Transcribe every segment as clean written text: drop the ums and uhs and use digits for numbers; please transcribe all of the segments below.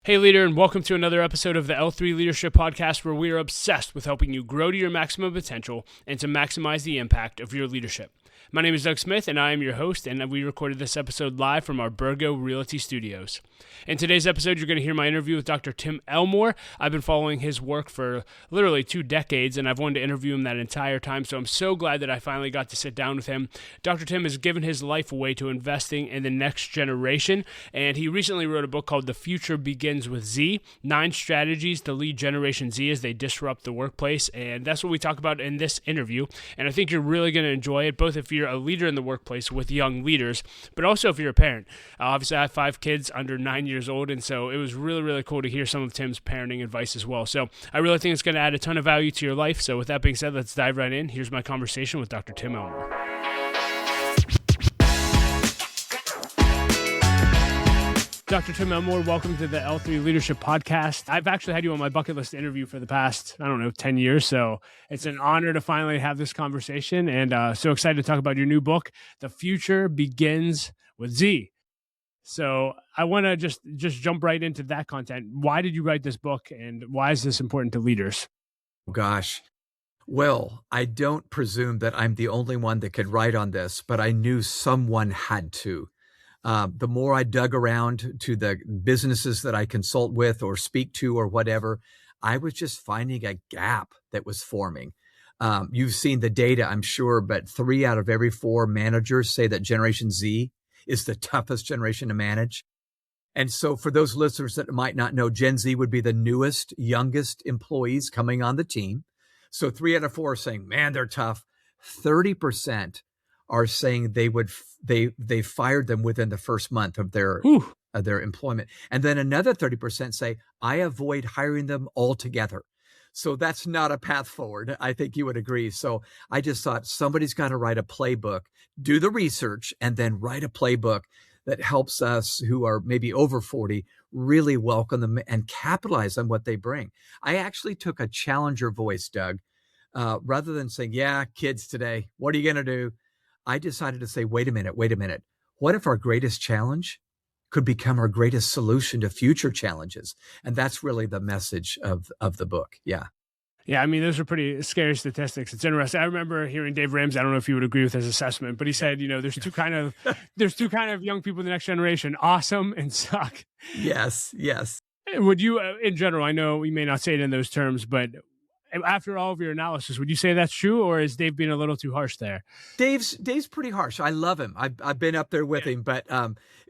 Hey, leader, and welcome to another episode of the L3 Leadership Podcast, where we are obsessed with helping you grow to your maximum potential and to maximize the impact of your leadership. My name is Doug Smith, and I am your host, and we recorded this episode live from our Burgo Realty Studios. In today's episode, you're going to hear my interview with Dr. Tim Elmore. I've been following his work for literally 2 decades, and I've wanted to interview him that entire time, so I'm so glad that I finally got to sit down with him. Dr. Tim has given his life away to investing in the next generation, and he recently wrote a book called The Future Begins with Z, 9 Strategies to Lead Generation Z as they disrupt the workplace, and that's what we talk about in this interview, and I think you're really going to enjoy it, both if you're a leader in the workplace with young leaders, but also if you're a parent. Obviously, I have 5 kids under 9 years old, and so it was really, really cool to hear some of Tim's parenting advice as well. So I really think it's going to add a ton of value to your life. So with that being said, let's dive right in. Here's my conversation with Dr. Tim Elmore. Dr. Tim Elmore, welcome to the L3 Leadership Podcast. I've actually had you on my bucket list interview for the past, 10 years. So it's an honor to finally have this conversation, and so excited to talk about your new book, The Future Begins with Z. So I want to just jump right into that content. Why did you write this book, and why is this important to leaders? Gosh. Well, I don't presume that I'm the only one that could write on this, but I knew someone had to. The more I dug around to the businesses that I consult with or speak to or whatever, I was just finding a gap that was forming. You've seen the data, I'm sure, but 3 out of every 4 managers say that Generation Z is the toughest generation to manage. And so for those listeners that might not know, Gen Z would be the newest, youngest employees coming on the team. So 3 out of 4 are saying, man, they're tough. 30% are saying they fired them within the first month of their employment. And then another 30% say, I avoid hiring them altogether. So that's not a path forward. I think you would agree. So I just thought somebody's got to write a playbook, do the research, and then write a playbook that helps us who are maybe over 40 really welcome them and capitalize on what they bring. I actually took a challenger voice, Doug, rather than saying, yeah, kids today, what are you going to do? I decided to say, wait a minute. What if our greatest challenge could become our greatest solution to future challenges? And that's really the message of the book. Yeah. Yeah, I mean, those are pretty scary statistics. It's interesting. I remember hearing Dave Ramsey. I don't know if you would agree with his assessment, but he said, there's two kind of young people in the next generation: awesome and suck. Yes. Would you, in general, I know we may not say it in those terms, but after all of your analysis, would you say that's true, or is Dave being a little too harsh there? Dave's pretty harsh. I love him. I've been up there with him, but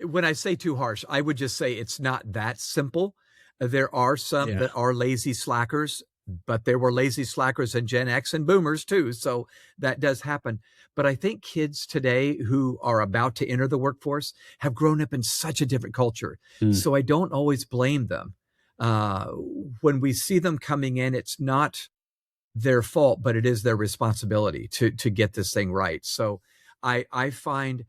when I say too harsh, I would just say it's not that simple. There are some that are lazy slackers, but there were lazy slackers in Gen X and boomers too. So that does happen. But I think kids today who are about to enter the workforce have grown up in such a different culture. So I don't always blame them. When we see them coming in, it's not their fault, but it is their responsibility to get this thing right. So I find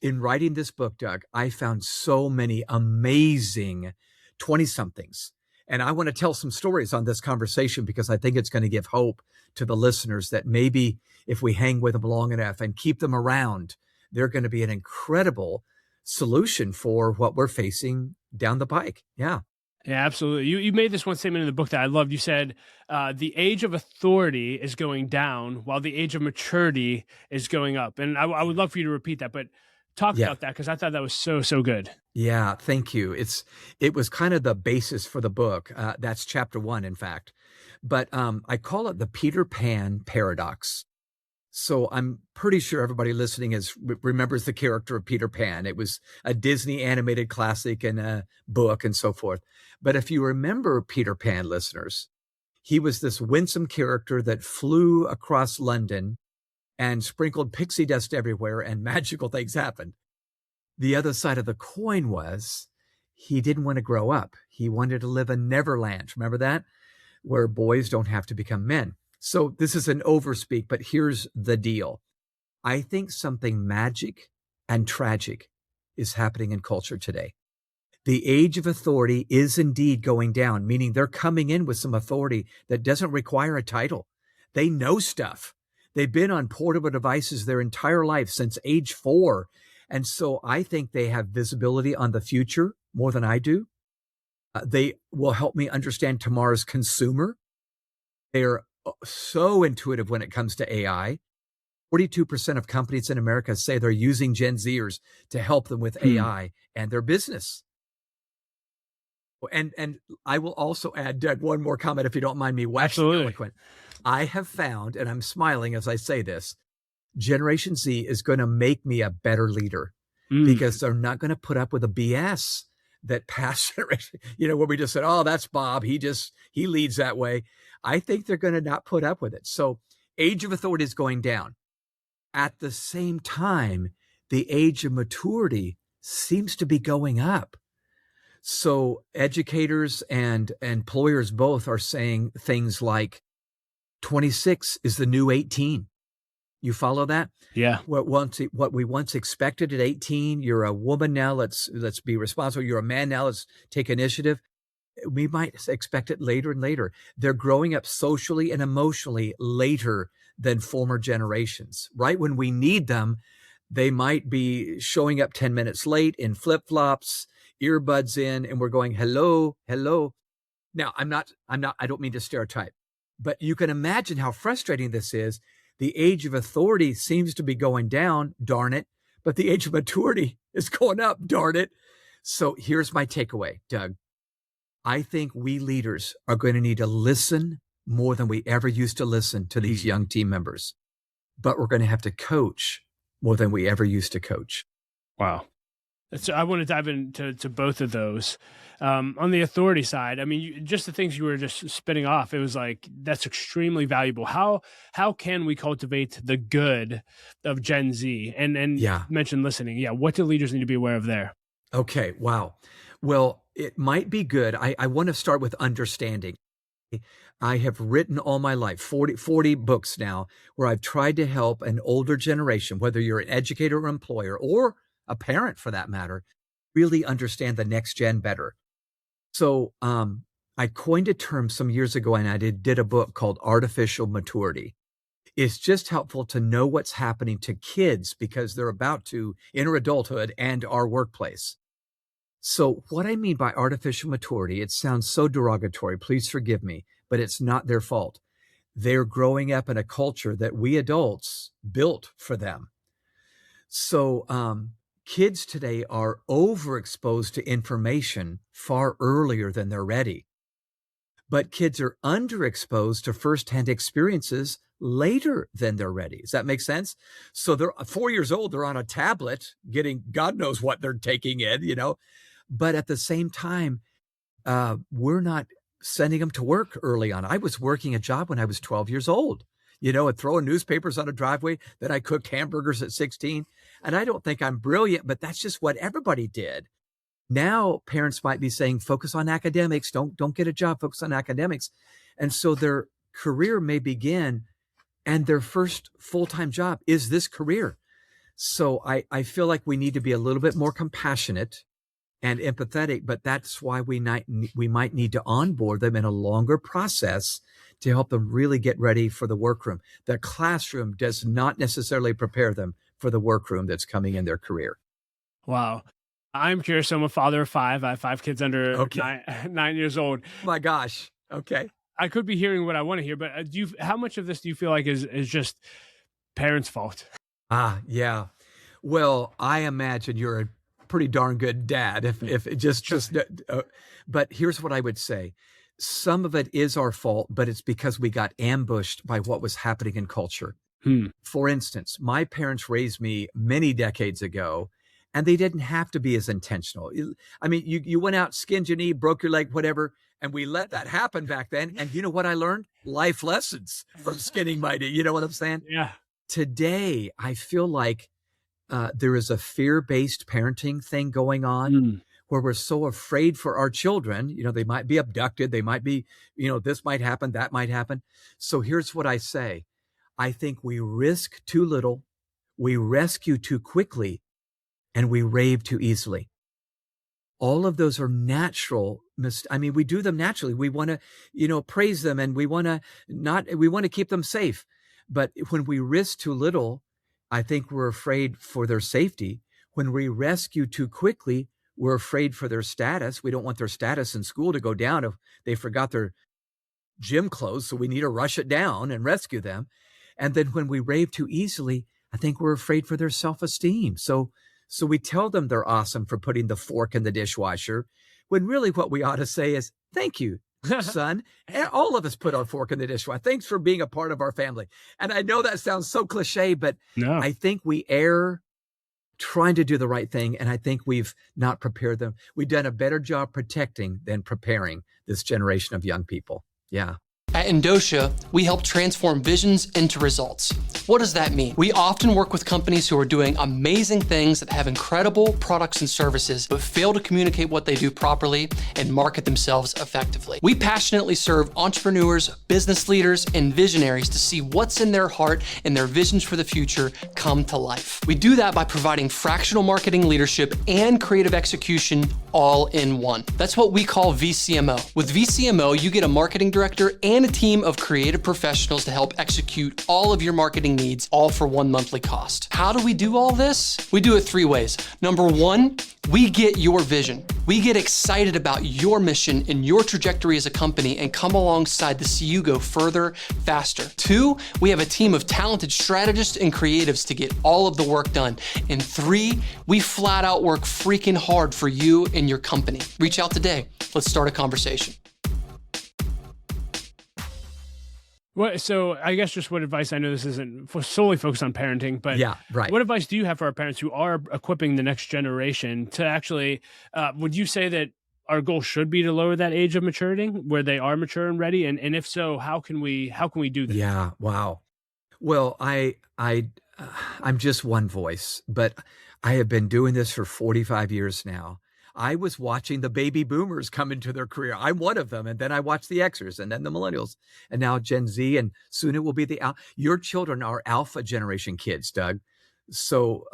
in writing this book, Doug, I found so many amazing 20-somethings. And I want to tell some stories on this conversation because I think it's going to give hope to the listeners that maybe if we hang with them long enough and keep them around, they're going to be an incredible solution for what we're facing down the pike. Yeah. Yeah, absolutely. You made this one statement in the book that I loved. You said the age of authority is going down while the age of maturity is going up. And I would love for you to repeat that, but talk about that because I thought that was so good. Yeah, thank you. It was kind of the basis for the book. That's chapter 1, in fact. But I call it the Peter Pan paradox. So I'm pretty sure everybody listening remembers the character of Peter Pan. It was a Disney animated classic and a book and so forth. But if you remember Peter Pan, listeners, he was this winsome character that flew across London and sprinkled pixie dust everywhere and magical things happened. The other side of the coin was he didn't want to grow up. He wanted to live in Neverland. Remember that? Where boys don't have to become men. So this is an overspeak, but here's the deal. I think something magic and tragic is happening in culture today. The age of authority is indeed going down, meaning they're coming in with some authority that doesn't require a title. They know stuff. They've been on portable devices their entire life since age 4. And so I think they have visibility on the future more than I do. They will help me understand tomorrow's consumer. They're so intuitive when it comes to AI. 42% of companies in America say they're using Gen Zers to help them with AI and their business. And I will also add, Doug, one more comment, if you don't mind me waxing eloquent. I have found, and I'm smiling as I say this, Generation Z is going to make me a better leader because they're not going to put up with the BS that past generation, where we just said, oh, that's Bob. He leads that way. I think they're going to not put up with it. So age of authority is going down. At the same time, the age of maturity seems to be going up. So educators and employers both are saying things like 26 is the new 18. You follow that? Yeah. What we once expected at 18, you're a woman now, let's be responsible. You're a man now, let's take initiative. We might expect it later and later. They're growing up socially and emotionally later than former generations. Right when we need them, they might be showing up 10 minutes late in flip-flops, earbuds in, and we're going, hello, hello. Now, I don't mean to stereotype, but you can imagine how frustrating this is. The age of authority seems to be going down, darn it, but the age of maturity is going up, darn it. So here's my takeaway, Doug. I think we leaders are going to need to listen more than we ever used to listen to these young team members, but we're going to have to coach more than we ever used to coach. Wow. So I want to dive into both of those. On the authority side, I mean, just the things you were just spitting off, it was like, that's extremely valuable. How can we cultivate the good of Gen Z? And mention listening. Yeah. What do leaders need to be aware of there? Okay. Wow. Well, it might be good. I want to start with understanding. I have written all my life, 40 books now, where I've tried to help an older generation, whether you're an educator or employer or a parent for that matter, really understand the next gen better. So I coined a term some years ago, and I did a book called Artificial Maturity. It's just helpful to know what's happening to kids because they're about to enter adulthood and our workplace. So what I mean by artificial maturity, it sounds so derogatory, please forgive me, but it's not their fault. They're growing up in a culture that we adults built for them. So kids today are overexposed to information far earlier than they're ready. But kids are underexposed to firsthand experiences later than they're ready. Does that make sense? So they're 4 years old, they're on a tablet getting God knows what they're taking in, But at the same time, we're not sending them to work early on. I was working a job when I was 12 years old, and throwing newspapers on a driveway. Then I cooked hamburgers at 16. And I don't think I'm brilliant, but that's just what everybody did. Now parents might be saying, focus on academics. Don't get a job, focus on academics. And so their career may begin and their first full-time job is this career. So I feel like we need to be a little bit more compassionate and empathetic, but that's why we might need to onboard them in a longer process to help them really get ready for the workroom. The classroom does not necessarily prepare them for the workroom that's coming in their career. Wow. I'm curious. I'm a father of 5. I have 5 kids under 9 years old. My gosh. Okay. I could be hearing what I want to hear, but how much of this do you feel like is just parents' fault? Yeah. Well, I imagine you're a pretty darn good dad if it just but here's what I would say. Some of it is our fault, but it's because we got ambushed by what was happening in culture. For instance, my parents raised me many decades ago, and they didn't have to be as intentional. I mean, you went out, skinned your knee, broke your leg, whatever, and we let that happen back then. And you know what I learned? Life lessons from skinning my knee. You know what I'm saying? Yeah. Today, I feel like there is a fear-based parenting thing going on where we're so afraid for our children. They might be abducted. They might be, this might happen, that might happen. So here's what I say. I think we risk too little, we rescue too quickly, and we rave too easily. All of those are natural. We do them naturally. We want to, praise them, and we want to keep them safe. But when we risk too little, I think we're afraid for their safety. When we rescue too quickly, We're afraid for their status. We don't want their status in school to go down if they forgot their gym clothes. So we need to rush it down and rescue them. And then when we rave too easily, I think we're afraid for their self-esteem. So we tell them they're awesome for putting the fork in the dishwasher, when really what we ought to say is, thank you, son. And all of us put our fork in the dishwasher. Thanks for being a part of our family. And I know that sounds so cliche, but No. I think we err trying to do the right thing. And I think we've not prepared them. We've done a better job protecting than preparing this generation of young people. Yeah. At Endosha, we help transform visions into results. What does that mean? We often work with companies who are doing amazing things that have incredible products and services, but fail to communicate what they do properly and market themselves effectively. We passionately serve entrepreneurs, business leaders, and visionaries to see what's in their heart and their visions for the future come to life. We do that by providing fractional marketing leadership and creative execution all in one. That's what we call VCMO. With VCMO, you get a marketing director and a team of creative professionals to help execute all of your marketing needs, all for one monthly cost. How do we do all this? We do it 3 ways. Number 1, we get your vision. We get excited about your mission and your trajectory as a company and come alongside to see you go further, faster. 2, we have a team of talented strategists and creatives to get all of the work done. And 3, we flat out work freaking hard for you and your company. Reach out today. Let's start a conversation. So I guess just what advice, I know this isn't solely focused on parenting, but Yeah, right. what advice do you have for our parents who are equipping the next generation to actually, would you say that our goal should be to lower that age of maturity where they are mature and ready? And if so, how can we do that? Yeah. Wow. Well, I'm just one voice, but I have been doing this for 45 years now. I was watching the baby boomers come into their career. I'm one of them. And then I watched the Xers and then the millennials and now Gen Z. And soon it will be your children are alpha generation kids, Doug. So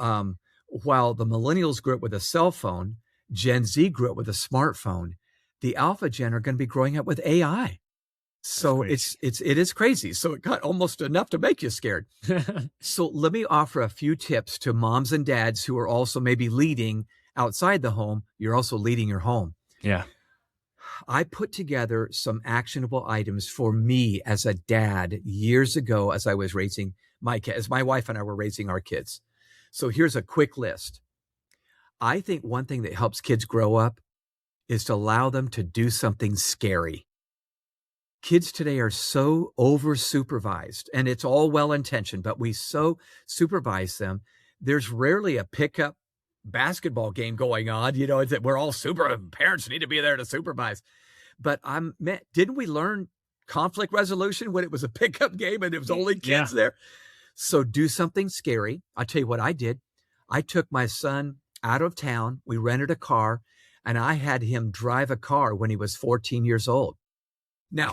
while the millennials grew up with a cell phone, Gen Z grew up with a smartphone. The alpha gen are going to be growing up with AI. So it is crazy. So it got almost enough to make you scared. So let me offer a few tips to moms and dads who are also maybe leading outside the home. You're also leading your home. Yeah. I put together some actionable items for me as a dad years ago as I was raising my kids, as my wife and I were raising our kids. So here's a quick list. I think one thing that helps kids grow up is to allow them to do something scary. Kids today are so over supervised, and it's all well-intentioned, but we so supervise them. There's rarely a pickup basketball game going on, we're all parents need to be there to supervise. But didn't we learn conflict resolution when it was a pickup game and it was only kids there? So do something scary. I'll tell you what I did. I took my son out of town. We rented a car and I had him drive a car when he was 14 years old. Now,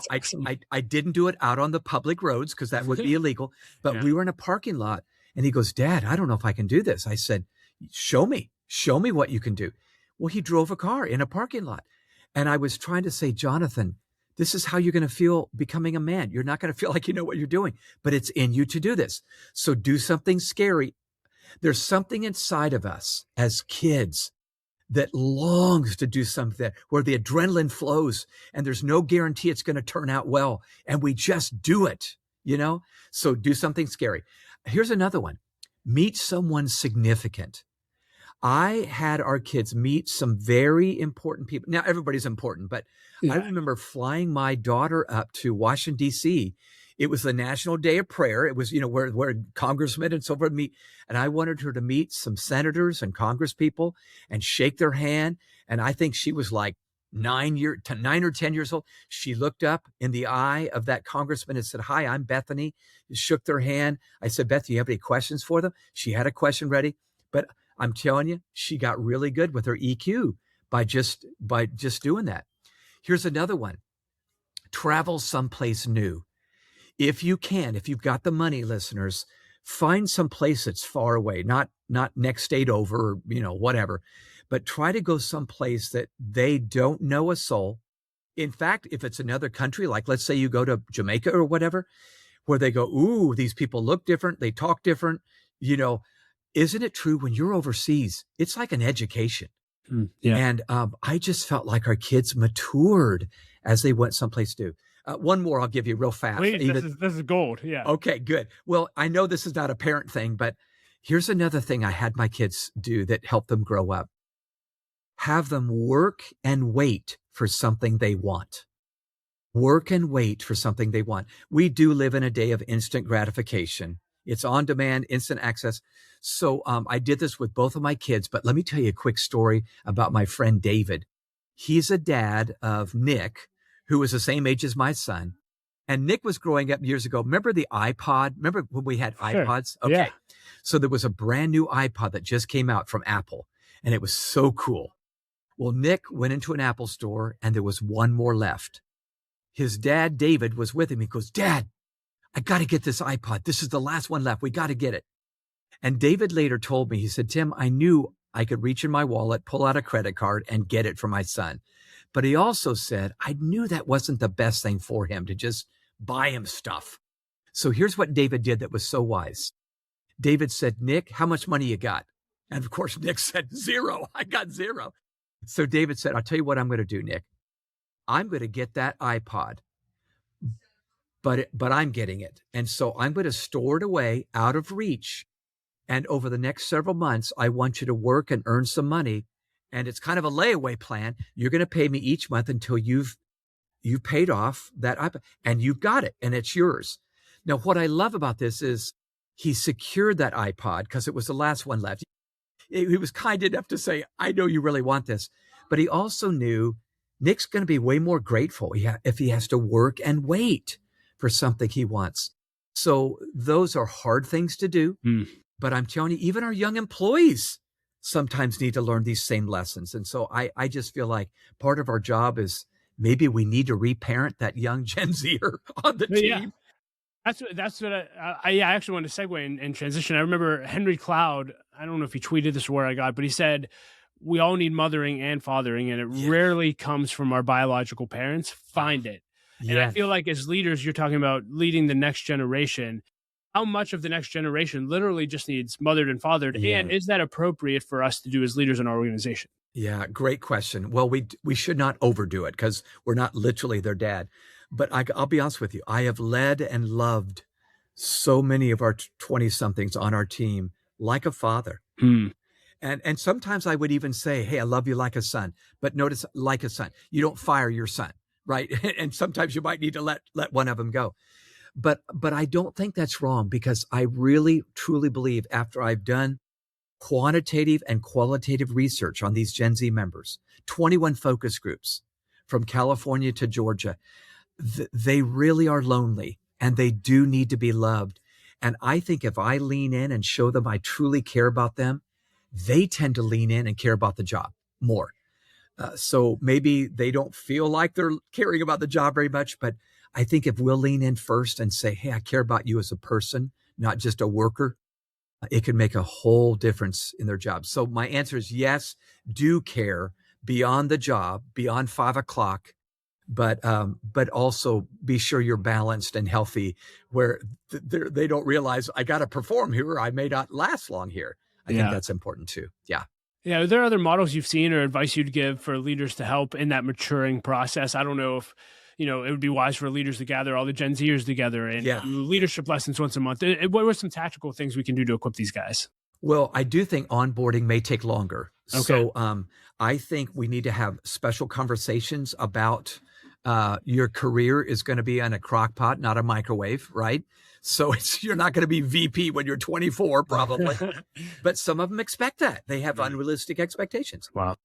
I didn't do it out on the public roads because that would be illegal, but we were in a parking lot and he goes, Dad, I don't know if I can do this. I said, show me what you can do. Well, he drove a car in a parking lot. And I was trying to say, Jonathan, this is how you're going to feel becoming a man. You're not going to feel like you know what you're doing, but it's in you to do this. So do something scary. There's something inside of us as kids that longs to do something where the adrenaline flows and there's no guarantee it's going to turn out well. And we just do it, So do something scary. Here's another one. Meet someone significant. I had our kids meet some very important people. Now, everybody's important, but I remember flying my daughter up to Washington, D.C. It was the National Day of Prayer. It was, where congressmen and so forth meet. And I wanted her to meet some senators and congress people and shake their hand. And I think she was like 9 or 10 years old. She looked up in the eye of that congressman and said, "Hi, I'm Bethany." Shook their hand. I said, "Beth, do you have any questions for them?" She had a question ready, but I'm telling you, she got really good with her EQ by just doing that. Here's another one. Travel someplace new. If you can, if you've got the money, listeners, find some place that's far away, not next state over, whatever, but try to go someplace that they don't know a soul. In fact, if it's another country, like let's say you go to Jamaica or whatever, where they go, ooh, these people look different, they talk different, isn't it true when you're overseas, it's like an education. Yeah. And I just felt like our kids matured as they went someplace new. One more I'll give you real fast. Please, this is gold. Yeah. Okay, good. Well, I know this is not a parent thing, but here's another thing I had my kids do that helped them grow up. Have them work and wait for something they want. Work and wait for something they want. We do live in a day of instant gratification. It's on demand, instant access. So I did this with both of my kids, but let me tell you a quick story about my friend David. He's a dad of Nick, who was the same age as my son. And Nick was growing up years ago. Remember the iPod? Remember when we had iPods? Okay. Yeah. So there was a brand new iPod that just came out from Apple, and it was so cool. Well, Nick went into an Apple store, and there was one more left. His dad, David, was with him. He goes, "Dad, I got to get this iPod. This is the last one left. We got to get it." And David later told me, he said, "Tim, I knew I could reach in my wallet, pull out a credit card, and get it for my son." But he also said, "I knew that wasn't the best thing for him to just buy him stuff." So here's what David did that was so wise. David said, "Nick, how much money you got?" And of course, Nick said, "Zero. I got zero." So David said, "I'll tell you what I'm going to do, Nick. I'm going to get that iPod, but I'm getting it. And so I'm going to store it away out of reach. And over the next several months, I want you to work and earn some money. And it's kind of a layaway plan. You're going to pay me each month until you've paid off that iPod, and you've got it, and it's yours." Now, what I love about this is he secured that iPod because it was the last one left. He was kind enough to say, "I know you really want this." But he also knew Nick's going to be way more grateful if he has to work and wait for something he wants. So those are hard things to do. But I'm telling you, even our young employees sometimes need to learn these same lessons. And so I just feel like part of our job is maybe we need to reparent that young Gen Zer on the team. Yeah. That's what I actually want to segue and transition. I remember Henry Cloud, I don't know if he tweeted this or where I got, but he said, "We all need mothering and fathering, and it rarely comes from our biological parents. Find it." And I feel like as leaders, you're talking about leading the next generation. How much of the next generation literally just needs mothered and fathered? Yeah. And is that appropriate for us to do as leaders in our organization? Yeah, great question. Well, we should not overdo it because we're not literally their dad. But I'll be honest with you. I have led and loved so many of our 20-somethings on our team like a father. And sometimes I would even say, "Hey, I love you like a son." But notice, like a son. You don't fire your son, right? And sometimes you might need to let one of them go. But I don't think that's wrong, because I really, truly believe, after I've done quantitative and qualitative research on these Gen Z members, 21 focus groups from California to Georgia, they really are lonely, and they do need to be loved. And I think if I lean in and show them I truly care about them, they tend to lean in and care about the job more. So maybe they don't feel like they're caring about the job very much, but I think if we'll lean in first and say, "Hey, I care about you as a person, not just a worker," it can make a whole difference in their job. So my answer is yes, do care beyond the job, beyond 5 o'clock, but also be sure you're balanced and healthy, where they don't realize, "I got to perform here. I may not last long here." I think that's important too. Yeah. Yeah. Are there other models you've seen or advice you'd give for leaders to help in that maturing process? I don't know if, it would be wise for leaders to gather all the Gen Zers together and do leadership lessons once a month. What were some tactical things we can do to equip these guys? Well, I do think onboarding may take longer. Okay. So I think we need to have special conversations about your career is going to be on a crock pot, not a microwave, right? So you're not going to be VP when you're 24, probably. But some of them expect that. They have unrealistic expectations. Wow.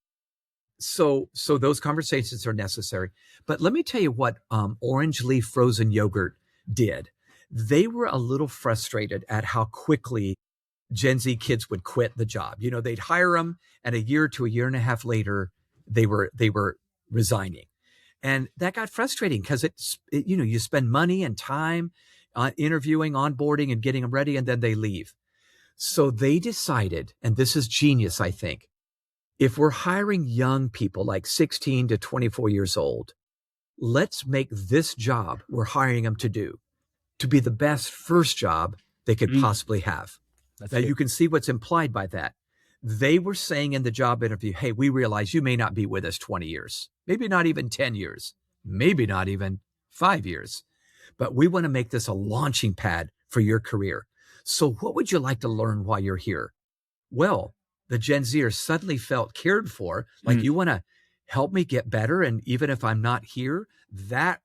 So those conversations are necessary. But let me tell you what Orange Leaf frozen yogurt did. They were a little frustrated at how quickly Gen Z kids would quit the job. They'd hire them, and a year to a year and a half later, they were resigning. And that got frustrating because you spend money and time interviewing, onboarding, and getting them ready, and then they leave. So they decided, and this is genius, I think, if we're hiring young people like 16 to 24 years old, let's make this job we're hiring them to do to be the best first job they could possibly have. Now, you can see what's implied by that. They were saying in the job interview, hey, we realize you may not be with us 20 years, maybe not even 10 years, maybe not even 5 years, but we want to make this a launching pad for your career. So what would you like to learn while you're here? Well, the Gen Zers suddenly felt cared for, like you want to help me get better. And even if I'm not here, that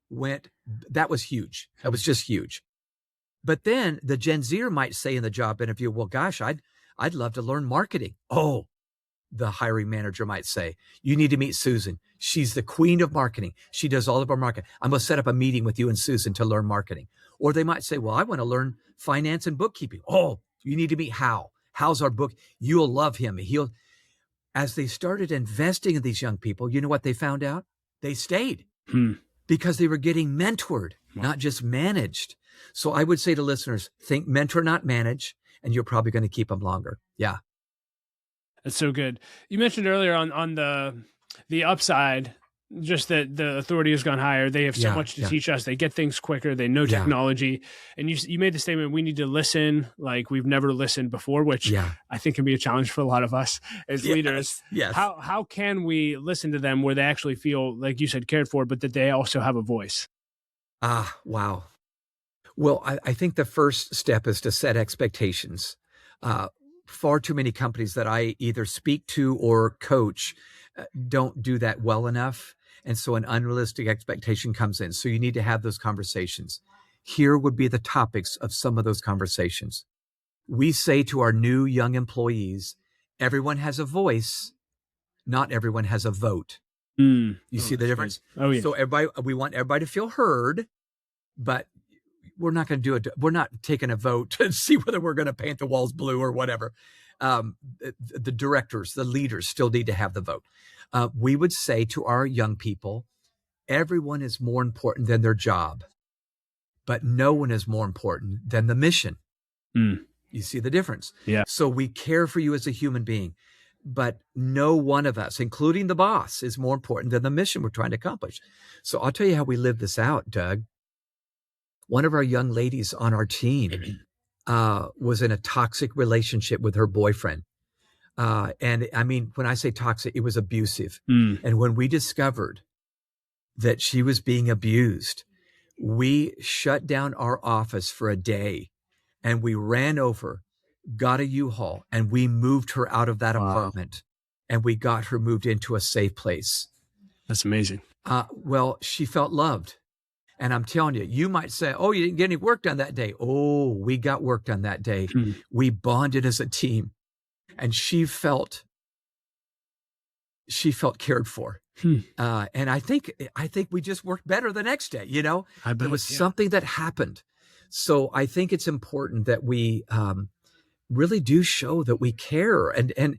was huge. That was just huge. But then the Gen Zer might say in the job interview, well, gosh, I'd love to learn marketing. Oh, the hiring manager might say, you need to meet Susan. She's the queen of marketing. She does all of our marketing. I'm going to set up a meeting with you and Susan to learn marketing. Or they might say, well, I want to learn finance and bookkeeping. Oh, you need to meet Hal. Hal's our book. You'll love him. As they started investing in these young people, you know what they found out? They stayed because they were getting mentored, not just managed. So I would say to listeners, think mentor, not manage, and you're probably going to keep them longer. Yeah. That's so good. You mentioned earlier on the upside, just that the authority has gone higher. They have so much to teach us. They get things quicker. They know technology. And you made the statement, we need to listen like we've never listened before, which I think can be a challenge for a lot of us as leaders. Yes. How can we listen to them where they actually feel, like you said, cared for, but that they also have a voice? Wow. Well, I think the first step is to set expectations. Far too many companies that I either speak to or coach don't do that well enough. And so an unrealistic expectation comes in. So you need to have those conversations. Here would be the topics of some of those conversations. We say to our new young employees, everyone has a voice, not everyone has a vote. You see the difference? Oh, yeah. So we want everybody to feel heard, but we're not going to do it. We're not taking a vote to see whether we're going to paint the walls blue or whatever. The directors, the leaders still need to have the vote. We would say to our young people, everyone is more important than their job, but no one is more important than the mission. You see the difference? Yeah. So we care for you as a human being, but no one of us, including the boss, is more important than the mission we're trying to accomplish. So I'll tell you how we live this out, Doug. One of our young ladies on our team was in a toxic relationship with her boyfriend. And I mean, when I say toxic, it was abusive. And when we discovered that she was being abused, we shut down our office for a day and we ran over, got a U-Haul, and we moved her out of that apartment and we got her moved into a safe place. That's amazing. Well, she felt loved. And I'm telling you, you might say, oh, you didn't get any work done that day. Oh, we got work done that day. We bonded as a team. And she felt cared for. And I think we just worked better the next day, you know? There was something that happened. So I think it's important that we really do show that we care. And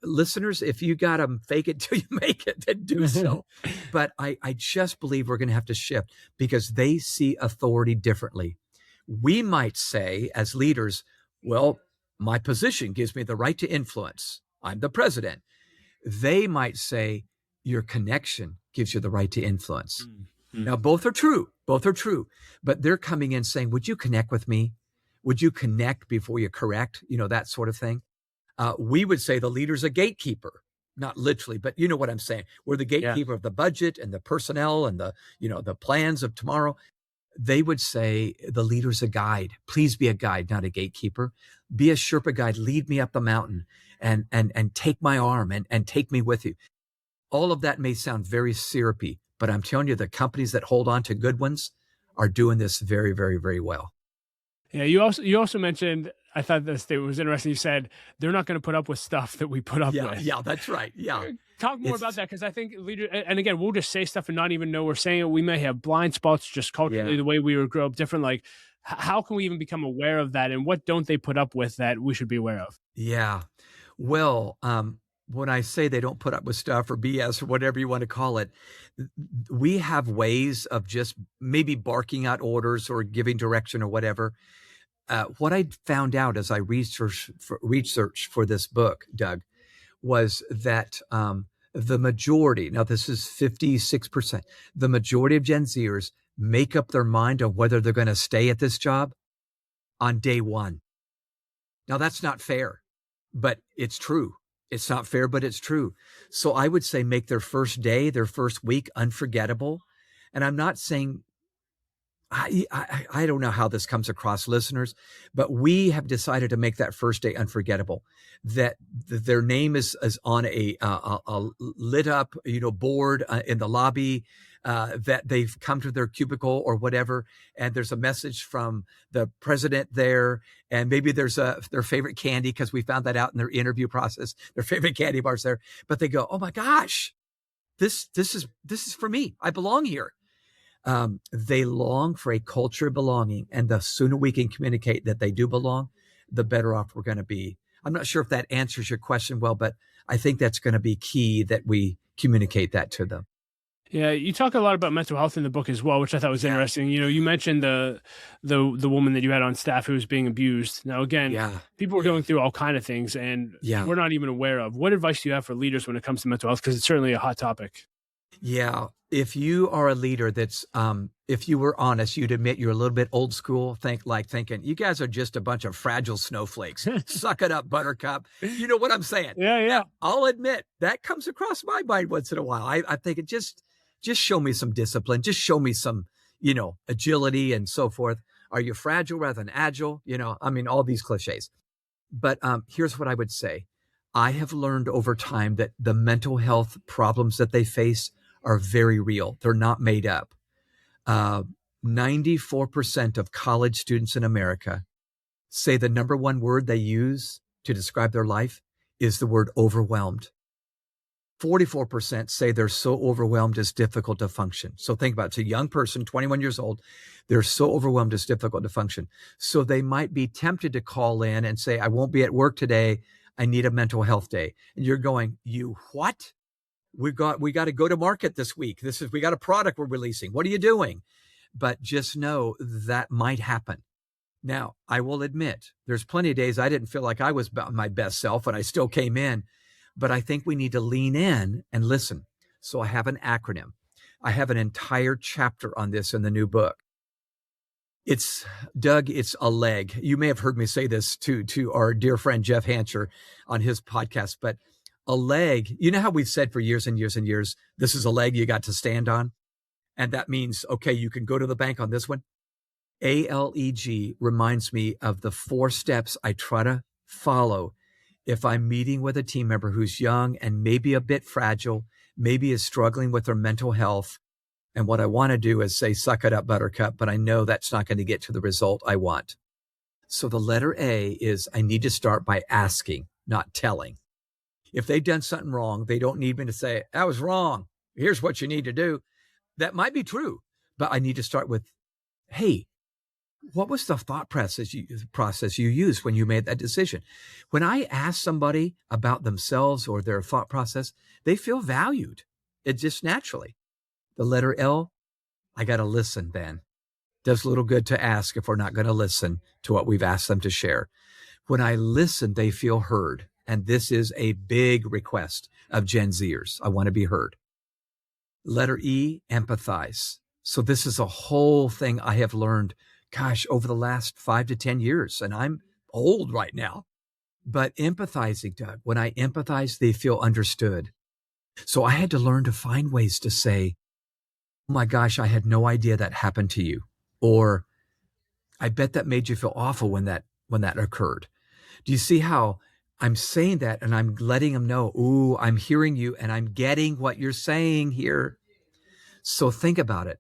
listeners, if you got to fake it till you make it, then do so. But I just believe we're going to have to shift because they see authority differently. We might say as leaders, well, my position gives me the right to influence. I'm the president. They might say your connection gives you the right to influence. Now, both are true. Both are true. But they're coming in saying, would you connect with me? Would you connect before you correct? You know, that sort of thing. We would say the leader's a gatekeeper, not literally, but you know what I'm saying. We're the gatekeeper of the budget and the personnel and the plans of tomorrow. They would say the leader's a guide. Please be a guide, not a gatekeeper. Be a Sherpa guide. Lead me up the mountain and take my arm and take me with you. All of that may sound very syrupy, but I'm telling you, the companies that hold on to good ones are doing this very, very, very well. Yeah, you also mentioned, I thought this statement was interesting. You said they're not going to put up with stuff that we put up with. Yeah, that's right. Yeah. Talk more about that, because I think leaders, and again, we'll just say stuff and not even know we're saying it. We may have blind spots just culturally, the way we were grown up different. Like, how can we even become aware of that, and what don't they put up with that we should be aware of? Yeah. Well, when I say they don't put up with stuff or BS or whatever you want to call it, we have ways of just maybe barking out orders or giving direction or whatever. What I found out as I researched for this book, Doug, was that the majority, now this is 56%, the majority of Gen Zers make up their mind on whether they're going to stay at this job on day one. Now, that's not fair. but it's true. It's not fair, but it's true. So I would say make their first day, their first week unforgettable. And I'm not saying, I don't know how this comes across, listeners, but we have decided to make that first day unforgettable. That their name is on a lit up, board in the lobby. That they've come to their cubicle or whatever, and there's a message from the president there, and maybe there's their favorite candy, because we found that out in their interview process. Their favorite candy bars there, but they go, "Oh my gosh, this is for me. I belong here." They long for a culture of belonging, and the sooner we can communicate that they do belong, the better off we're going to be. I'm not sure if that answers your question well, but I think that's going to be key, that we communicate that to them. Yeah, you talk a lot about mental health in the book as well, which I thought was interesting. You mentioned the woman that you had on staff who was being abused. Now, again, people are going through all kind of things, and we're not even aware of. What advice do you have for leaders when it comes to mental health? Because it's certainly a hot topic. Yeah, if you are a leader that's, if you were honest, you'd admit you're a little bit old school, thinking, you guys are just a bunch of fragile snowflakes. Suck it up, buttercup. You know what I'm saying? Yeah. Now, I'll admit that comes across my mind once in a while. I think it just show me some discipline. Just show me some, agility and so forth. Are you fragile rather than agile? All these cliches. But here's what I would say. I have learned over time that the mental health problems that they face are very real. They're not made up. 94% of college students in America say the number one word they use to describe their life is the word overwhelmed. 44% say they're so overwhelmed it's difficult to function. So think about it. It's a young person, 21 years old. They're so overwhelmed it's difficult to function. So they might be tempted to call in and say, I won't be at work today. I need a mental health day. And you're going, you what? We got to go to market this week. We got a product we're releasing. What are you doing? But just know that might happen. Now, I will admit there's plenty of days I didn't feel like I was my best self, and I still came in. But I think we need to lean in and listen. So I have an acronym. I have an entire chapter on this in the new book. It's A.L.E.G. You may have heard me say this to our dear friend Jeff Hancher on his podcast, but A.L.E.G, you know how we've said for years and years and years, this is a leg you got to stand on? And that means, okay, you can go to the bank on this one. A.L.E.G reminds me of the 4 steps I try to follow if I'm meeting with a team member who's young and maybe a bit fragile, maybe is struggling with their mental health. And what I want to do is say, suck it up, buttercup, but I know that's not going to get to the result I want. So the letter A is I need to start by asking, not telling. If they've done something wrong, they don't need me to say, that was wrong. Here's what you need to do. That might be true, but I need to start with, hey, what was the thought process you used when you made that decision? When I ask somebody about themselves or their thought process, they feel valued. It just naturally. The letter L, I got to listen then. Does little good to ask if we're not going to listen to what we've asked them to share. When I listen, they feel heard. And this is a big request of Gen Zers. I want to be heard. Letter E, empathize. So this is a whole thing I have learned, over the last 5 to 10 years. And I'm old right now. But empathizing, Doug, when I empathize, they feel understood. So I had to learn to find ways to say, oh my gosh, I had no idea that happened to you. Or I bet that made you feel awful when that occurred. Do you see how I'm saying that and I'm letting them know, ooh, I'm hearing you and I'm getting what you're saying here. So think about it.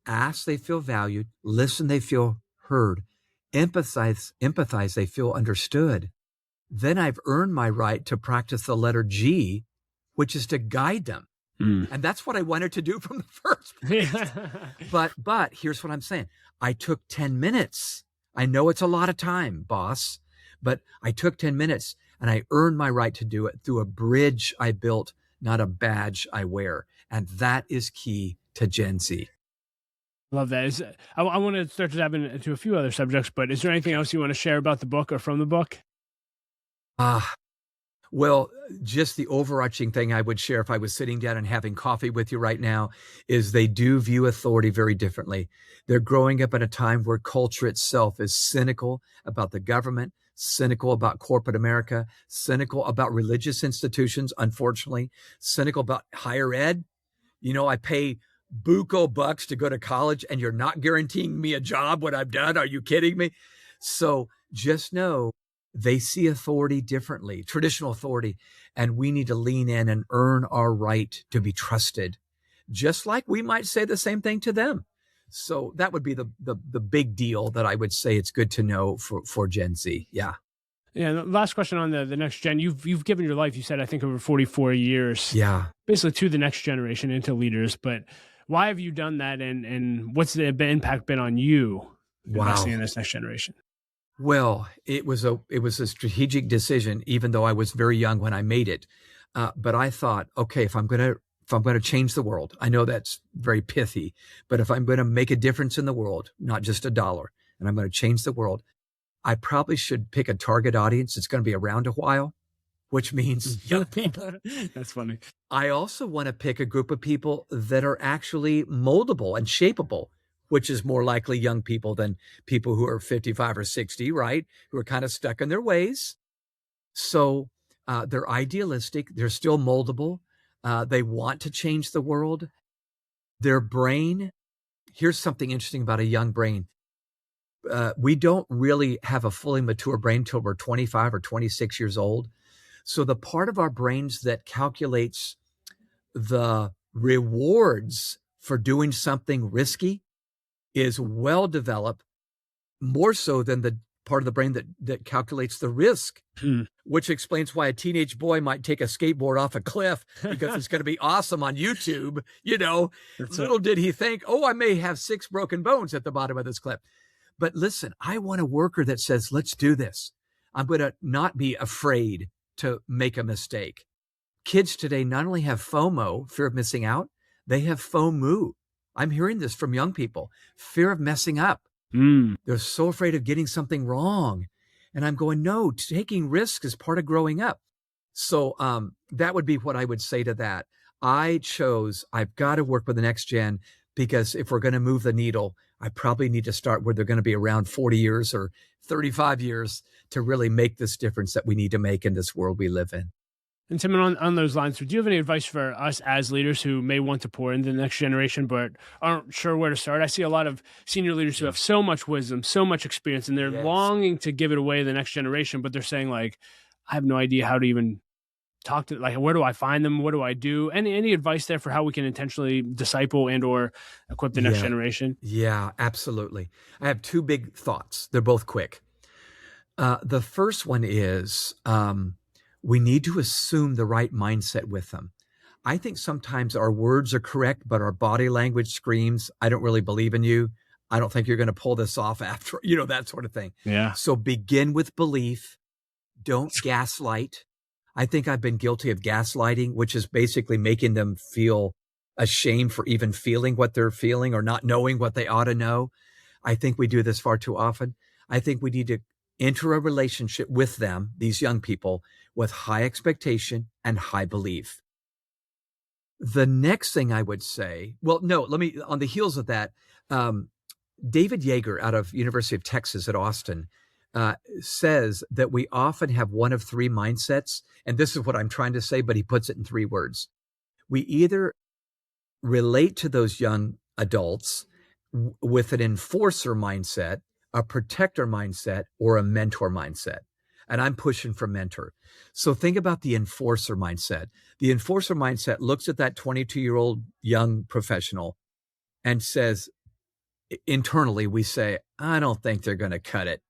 Ask, they feel valued. Listen, they feel heard. Empathize, they feel understood. Then I've earned my right to practice the letter G, which is to guide them. And that's what I wanted to do from the first place. But here's what I'm saying. I took 10 minutes. I know it's a lot of time, boss, but I took 10 minutes and I earned my right to do it through a bridge I built, not a badge I wear. And that is key to Gen Z. Love that. I want to start to dive into a few other subjects, but is there anything else you want to share about the book or from the book? Well, just the overarching thing I would share if I was sitting down and having coffee with you right now is they do view authority very differently. They're growing up in a time where culture itself is cynical about the government, cynical about corporate America, cynical about religious institutions, unfortunately, cynical about higher ed. I pay buco bucks to go to college and you're not guaranteeing me a job when I'm done. Are you kidding me? So just know they see authority differently, traditional authority, and we need to lean in and earn our right to be trusted, just like we might say the same thing to them. So that would be the big deal that I would say it's good to know for Gen Z. Yeah. Yeah. The last question on the next gen. You've given your life, you said, I think over 44 years. Yeah. Basically to the next generation, into leaders. But why have you done that, and what's the impact been on you investing in this next generation? Well, it was a strategic decision, even though I was very young when I made it. But I thought, okay, if I'm going to change the world, I know that's very pithy, but if I'm going to make a difference in the world, not just $1, and I'm going to change the world, I probably should pick a target audience that's going to be around a while, which means young people. That's funny. I also want to pick a group of people that are actually moldable and shapeable, which is more likely young people than people who are 55 or 60, right? Who are kind of stuck in their ways. So they're idealistic. They're still moldable. They want to change the world. Their brain, here's something interesting about a young brain. We don't really have a fully mature brain till we're 25 or 26 years old. So the part of our brains that calculates the rewards for doing something risky is well developed, more so than the part of the brain that calculates the risk, which explains why a teenage boy might take a skateboard off a cliff because it's going to be awesome on YouTube. Little did he think, I may have 6 broken bones at the bottom of this cliff. But listen, I want a worker that says, let's do this. I'm going to not be afraid to make a mistake. Kids today not only have FOMO, fear of missing out, they have FOMO. I'm hearing this from young people, fear of messing up. They're so afraid of getting something wrong. And I'm going, no, taking risks is part of growing up. So that would be what I would say to that. I've got to work with the next gen, because if we're going to move the needle, I probably need to start where they're going to be around 40 years or 35 years to really make this difference that we need to make in this world we live in. And Tim, on those lines, do you have any advice for us as leaders who may want to pour into the next generation but aren't sure where to start? I see a lot of senior leaders who have so much wisdom, so much experience, and they're longing to give it away to the next generation, but they're saying, like, I have no idea how to even talk to, like, where do I find them? What do I do? Any advice there for how we can intentionally disciple and or equip the next generation? Yeah, absolutely. I have 2 big thoughts. They're both quick. The first one is we need to assume the right mindset with them. I think sometimes our words are correct, but our body language screams, I don't really believe in you. I don't think you're going to pull this off after, that sort of thing. Yeah. So begin with belief. Don't gaslight. I think I've been guilty of gaslighting, which is basically making them feel ashamed for even feeling what they're feeling or not knowing what they ought to know. I think we do this far too often. I think we need to enter a relationship with them, these young people, with high expectation and high belief. The next thing I would say, on the heels of that, David Yeager out of University of Texas at Austin says that we often have one of 3 mindsets. And this is what I'm trying to say, but he puts it in 3 words. We either relate to those young adults with an enforcer mindset, a protector mindset, or a mentor mindset. And I'm pushing for mentor. So think about the enforcer mindset. The enforcer mindset looks at that 22-year-old young professional and says, internally, we say, I don't think they're going to cut it.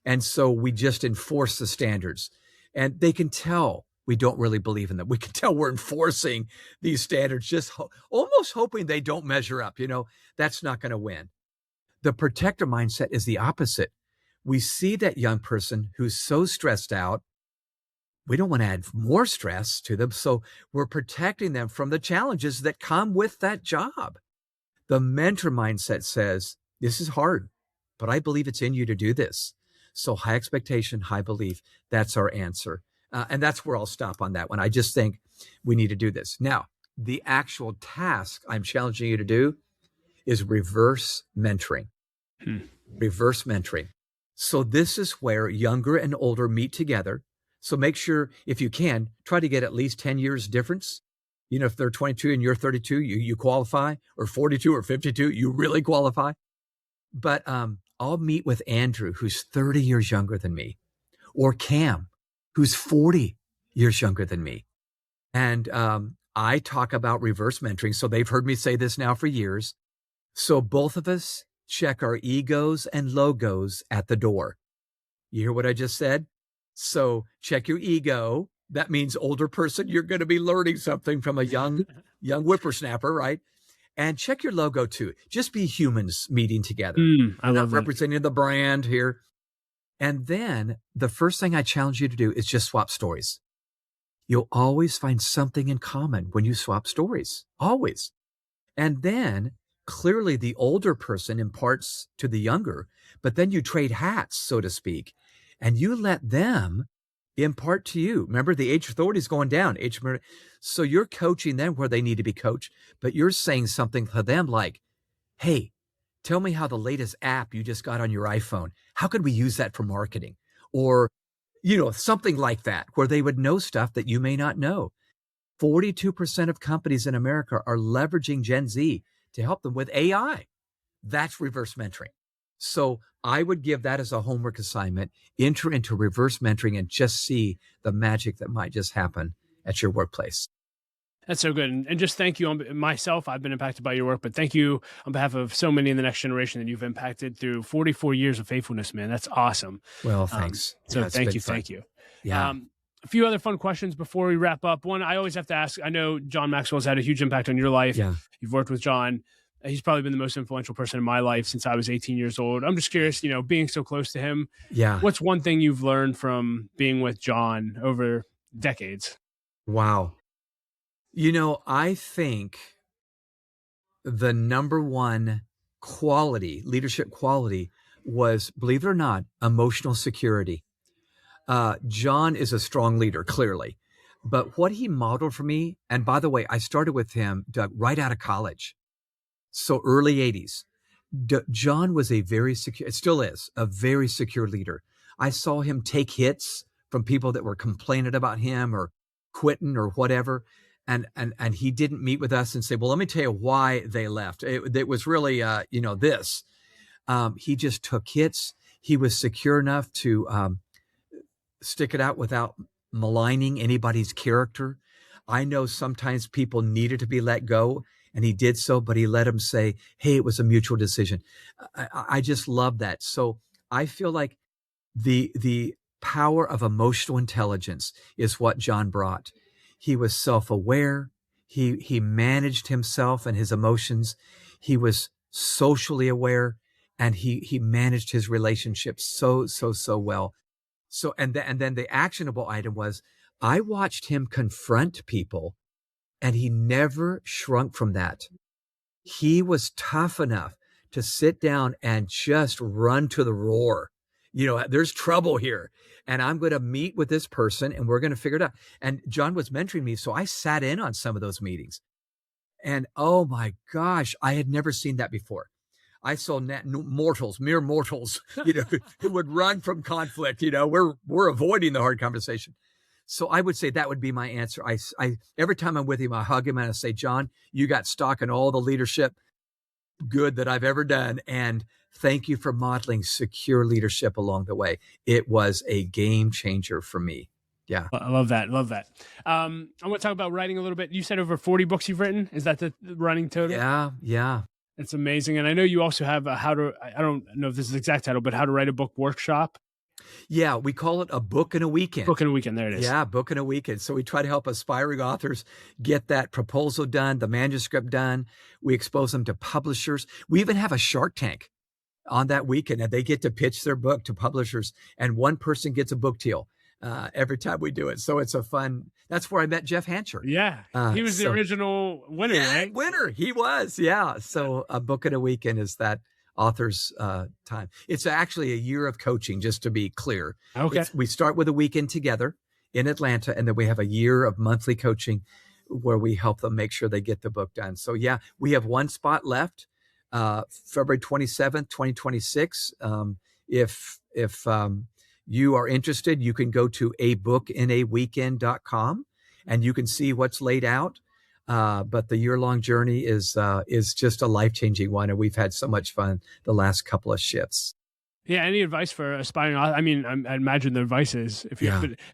And so we just enforce the standards. And they can tell we don't really believe in them. We can tell we're enforcing these standards, just almost hoping they don't measure up. That's not going to win. The protector mindset is the opposite. We see that young person who's so stressed out. We don't want to add more stress to them. So we're protecting them from the challenges that come with that job. The mentor mindset says, this is hard, but I believe it's in you to do this. So high expectation, high belief, that's our answer. And that's where I'll stop on that one. I just think we need to do this. Now, the actual task I'm challenging you to do is reverse mentoring. Reverse mentoring. So this is where younger and older meet together. So make sure, if you can, try to get at least 10 years difference. If they're 22 and you're 32, you qualify, or 42 or 52, you really qualify. But I'll meet with Andrew, who's 30 years younger than me, or Cam, who's 40 years younger than me. And I talk about reverse mentoring. So they've heard me say this now for years. So both of us check our egos and logos at the door. You hear what I just said? So check your ego. That means older person. You're going to be learning something from a young whippersnapper, right? And check your logo too. Just be humans meeting together. I love that. Representing the brand here. And then the first thing I challenge you to do is just swap stories. You'll always find something in common when you swap stories. Always. And then clearly the older person imparts to the younger, but then you trade hats, so to speak, and you let them impart to you. Remember, the age authority is going down. So you're coaching them where they need to be coached, but you're saying something to them like, hey, tell me how the latest app you just got on your iPhone, how could we use that for marketing? Or, something like that, where they would know stuff that you may not know. 42% of companies in America are leveraging Gen Z to help them with AI. That's reverse mentoring. So I would give that as a homework assignment, enter into reverse mentoring and just see the magic that might just happen at your workplace. That's so good. And just thank you on myself. I've been impacted by your work, but thank you on behalf of so many in the next generation that you've impacted through 44 years of faithfulness, man. That's awesome. Well, thanks. Thank you. Yeah. A few other fun questions before we wrap up. One, I always have to ask, I know John Maxwell's had a huge impact on your life. Yeah. You've worked with John. He's probably been the most influential person in my life since I was 18 years old. I'm just curious, being so close to him. Yeah. What's one thing you've learned from being with John over decades? Wow. I think the number one leadership quality was, believe it or not, emotional security. John is a strong leader, clearly. But what he modeled for me, and by the way, I started with him, Doug, right out of college. So early 80s. John was a very secure, it still is, a very secure leader. I saw him take hits from people that were complaining about him or quitting or whatever. And he didn't meet with us and say, well, let me tell you why they left. It was really, this. He just took hits. He was secure enough to stick it out without maligning anybody's character. I know sometimes people needed to be let go, and he did so, but he let them say, hey, it was a mutual decision. I just love that. So I feel like the power of emotional intelligence is what John brought. He was self-aware. He managed himself and his emotions. He was socially aware, and he managed his relationships so well. So, and then the actionable item was, I watched him confront people, and he never shrunk from that. He was tough enough to sit down and just run to the roar. There's trouble here, and I'm going to meet with this person and we're going to figure it out. And John was mentoring me, so I sat in on some of those meetings. And oh my gosh, I had never seen that before. I saw mere mortals, who would run from conflict. We're avoiding the hard conversation. So I would say that would be my answer. I every time I'm with him, I hug him and I say, John, you got stock in all the leadership good that I've ever done. And thank you for modeling secure leadership along the way. It was a game changer for me. Yeah. I love that. I want to talk about writing a little bit. You said over 40 books you've written. Is that the running total? Yeah. It's amazing. And I know you also have I don't know if this is the exact title, but how to write a book workshop. Yeah, we call it a book in a weekend. Book in a weekend, there it is. Yeah, book in a weekend. So we try to help aspiring authors get that proposal done, the manuscript done. We expose them to publishers. We even have a Shark Tank on that weekend, and they get to pitch their book to publishers, and one person gets a book deal every time we do it. So it's a fun, that's where I met Jeff Hancher. Yeah, he was the original winner, right? Winner, he was, yeah. So a book in a weekend is that author's time. It's actually a year of coaching, just to be clear. Okay. We start with a weekend together in Atlanta, and then we have a year of monthly coaching where we help them make sure they get the book done. So yeah, we have one spot left, February 27th, 2026. If you are interested, you can go to abookinAweekend.com and you can see what's laid out. But the year-long journey is just a life-changing one, and we've had so much fun the last couple of shifts. Yeah. Any advice for aspiring author? I mean, I imagine the advice is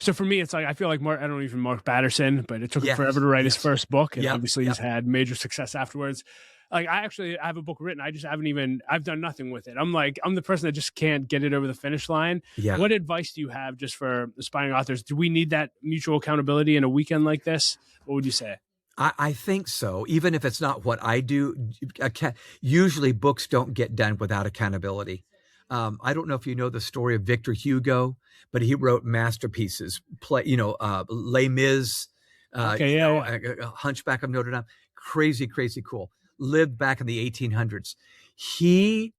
so for me, it's like, I feel like I don't know, even Mark Batterson, but it took him forever to write his first book. And obviously he's had major success afterwards. Like, I have a book written. I just I've done nothing with it. I'm the person that just can't get it over the finish line. Yeah. What advice do you have just for aspiring authors? Do we need that mutual accountability in a weekend like this? What would you say? I think so. Even if it's not what I do, usually books don't get done without accountability. I don't know if you know the story of Victor Hugo, but he wrote masterpieces. Les Mis, Hunchback of Notre Dame. Crazy, crazy cool. Lived back in the 1800s. He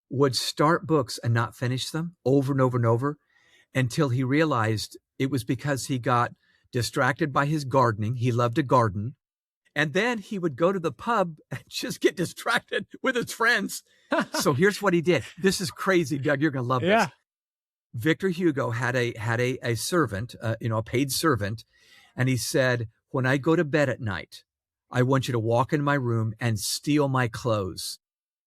would start books and not finish them over and over and over until he realized it was because he got distracted by his gardening. He loved to garden. And then he would go to the pub and just get distracted with his friends. So here's what he did. This is crazy, Doug. You're going to love this. Victor Hugo had a servant, a paid servant. And he said, when I go to bed at night, I want you to walk in my room and steal my clothes.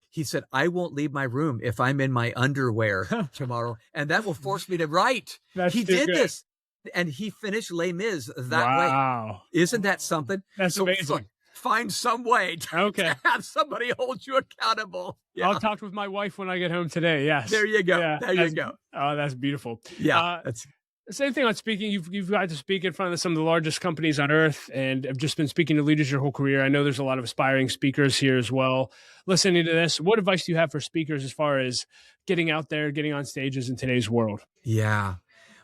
He said, I won't leave my room if I'm in my underwear tomorrow. And that will force me to write. He did this. And he finished Les Mis that way. Isn't that something? That's amazing. Find some way to have somebody hold you accountable. Yeah. I'll talk with my wife when I get home today. Yes. There you go. Yeah, there you go. Oh, that's beautiful. Yeah. Same thing on speaking. You've got to speak in front of some of the largest companies on earth, and have just been speaking to leaders your whole career. I know there's a lot of aspiring speakers here as well. Listening to this, what advice do you have for speakers as far as getting out there, getting on stages in today's world? Yeah.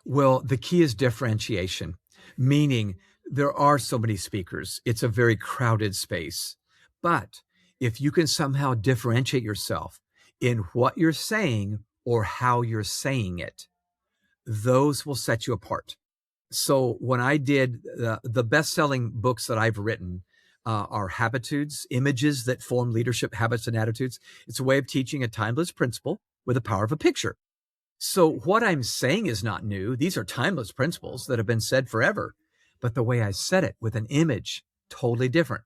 Well, the key is differentiation, meaning there are so many speakers. It's a very crowded space. But if you can somehow differentiate yourself in what you're saying or how you're saying it, those will set you apart. So when I did the best-selling books that I've written are Habitudes, Images That Form Leadership Habits and Attitudes. It's a way of teaching a timeless principle with the power of a picture. So what I'm saying is not new. These are timeless principles that have been said forever. But the way I said it with an image, totally different.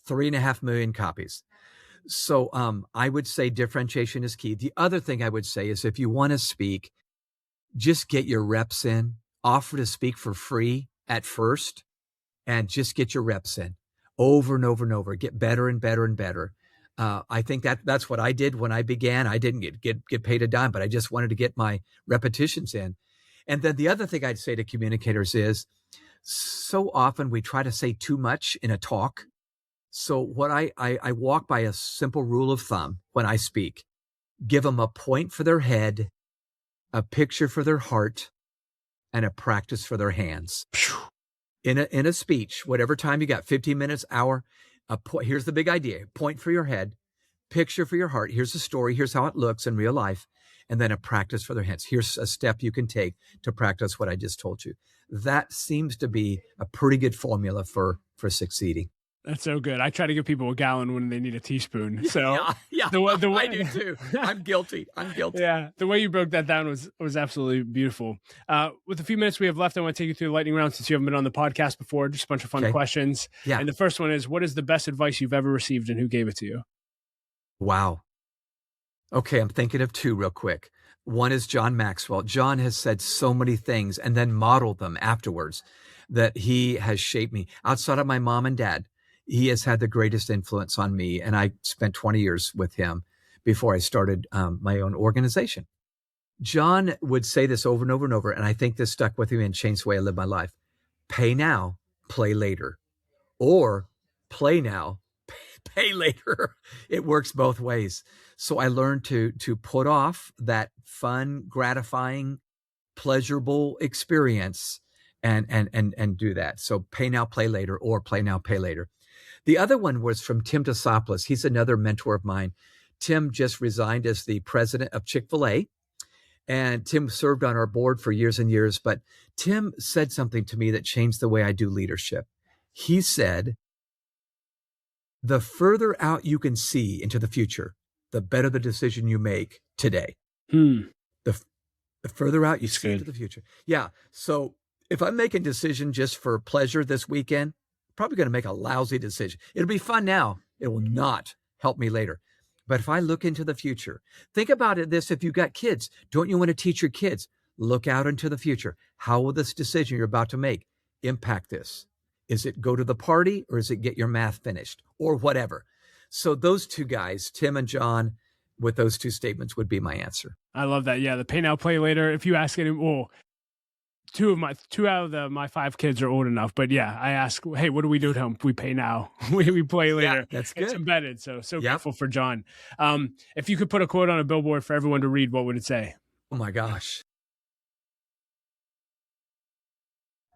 3.5 million copies. So I would say differentiation is key. The other thing I would say is if you want to speak, just get your reps in. Offer to speak for free at first and just get your reps in over and over and over. Get better and better and better. I think that's what I did when I began. I didn't get paid a dime, but I just wanted to get my repetitions in. And then the other thing I'd say to communicators is so often we try to say too much in a talk. So what I walk by a simple rule of thumb when I speak. Give them a point for their head, a picture for their heart, and a practice for their hands. In a speech, whatever time you got, 15 minutes, hour, here's the big idea. Point for your head, picture for your heart. Here's the story. Here's how it looks in real life. And then a practice for their hands. Here's a step you can take to practice what I just told you. That seems to be a pretty good formula for succeeding. That's so good. I try to give people a gallon when they need a teaspoon. So yeah, the way I do too. I'm guilty. Yeah, the way you broke that down was absolutely beautiful. With the few minutes we have left, I want to take you through the lightning round since you haven't been on the podcast before. Just a bunch of fun questions. Yeah. And the first one is, what is the best advice you've ever received and who gave it to you? Wow. Okay, I'm thinking of two real quick. One is John Maxwell. John has said so many things and then modeled them afterwards that he has shaped me. Outside of my mom and dad, he has had the greatest influence on me. And I spent 20 years with him before I started my own organization. John would say this over and over and over, and I think this stuck with me and changed the way I live my life. Pay now, play later. Or play now, pay later. It works both ways. So I learned to put off that fun, gratifying, pleasurable experience and do that. So pay now, play later, or play now, pay later. The other one was from Tim Tosopoulos. He's another mentor of mine. Tim just resigned as the president of Chick-fil-A, and Tim served on our board for years and years. But Tim said something to me that changed the way I do leadership. He said, the further out you can see into the future, the better the decision you make today. The, the further out you That's see good. into the future. Yeah. So if I'm making a decision just for pleasure this weekend, probably going to make a lousy decision. It'll be fun now. It will not help me later. But if I look into the future, think about it this, if you've got kids, don't you want to teach your kids? Look out into the future. How will this decision you're about to make impact this? Is it go to the party, or is it get your math finished, or whatever? So those two guys, Tim and John, with those two statements would be my answer. I love that. Yeah, the pay now, play later. If you ask any, well, two out of my 5 kids are old enough, but yeah, I ask, hey, what do we do at home? We pay now. we play later. Yeah, that's good. It's embedded. So Yep. grateful for John. If you could put a quote on a billboard for everyone to read, what would it say? Oh my gosh.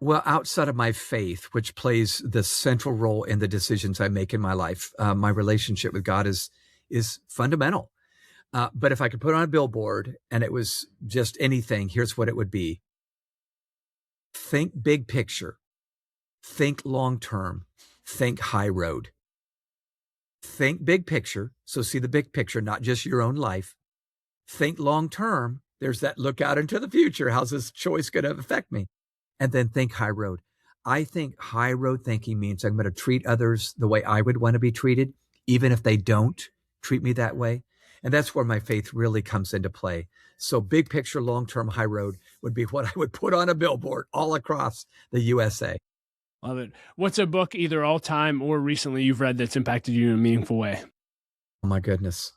Well, outside of my faith, which plays the central role in the decisions I make in my life, my relationship with God is fundamental. But if I could put on a billboard and it was just anything, here's what it would be. Think big picture, think long term, think high road. Think big picture, so see the big picture, not just your own life. Think long term, there's that look out into the future. How's this choice going to affect me? And then think high road. I think high road thinking means I'm going to treat others the way I would want to be treated, even if they don't treat me that way. And that's where my faith really comes into play. So big picture, long-term, high road would be what I would put on a billboard all across the USA. Love it. What's a book, either all time or recently, you've read that's impacted you in a meaningful way? Oh my goodness.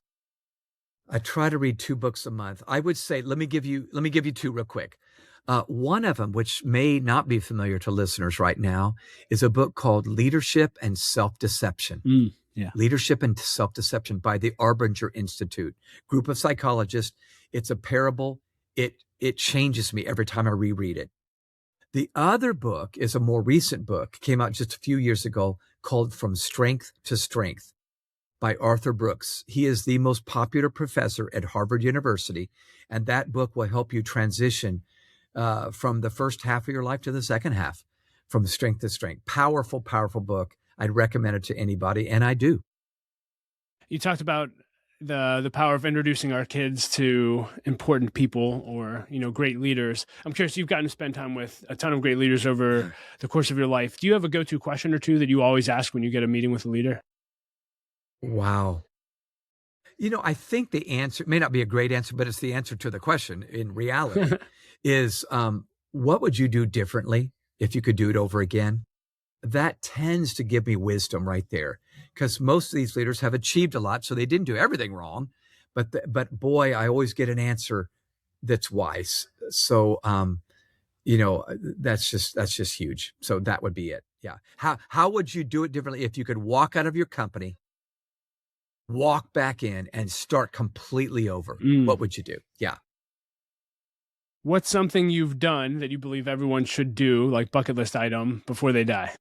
I try to read 2 books a month. I would say, let me give you 2 real quick. One of them, which may not be familiar to listeners right now, is a book called Leadership and Self-Deception. Leadership and Self-Deception by the Arbinger Institute, group of psychologists. It's a parable. It changes me every time I reread it. The other book is a more recent book, came out just a few years ago, called From Strength to Strength by Arthur Brooks. He is the most popular professor at Harvard University, and that book will help you transition from the first half of your life to the second half, from strength to strength. Powerful, powerful book. I'd recommend it to anybody, and I do. You talked about the power of introducing our kids to important people or, great leaders. I'm curious, you've gotten to spend time with a ton of great leaders over the course of your life. Do you have a go-to question or two that you always ask when you get a meeting with a leader? Wow. I think the answer may not be a great answer, but it's the answer to the question in reality is, what would you do differently if you could do it over again? That tends to give me wisdom right there, because most of these leaders have achieved a lot, so they didn't do everything wrong. But boy, I always get an answer that's wise. So, that's just huge. So that would be it. Yeah. How would you do it differently if you could walk out of your company, walk back in, and start completely over? What would you do? Yeah. What's something you've done that you believe everyone should do, like bucket list item, before they die?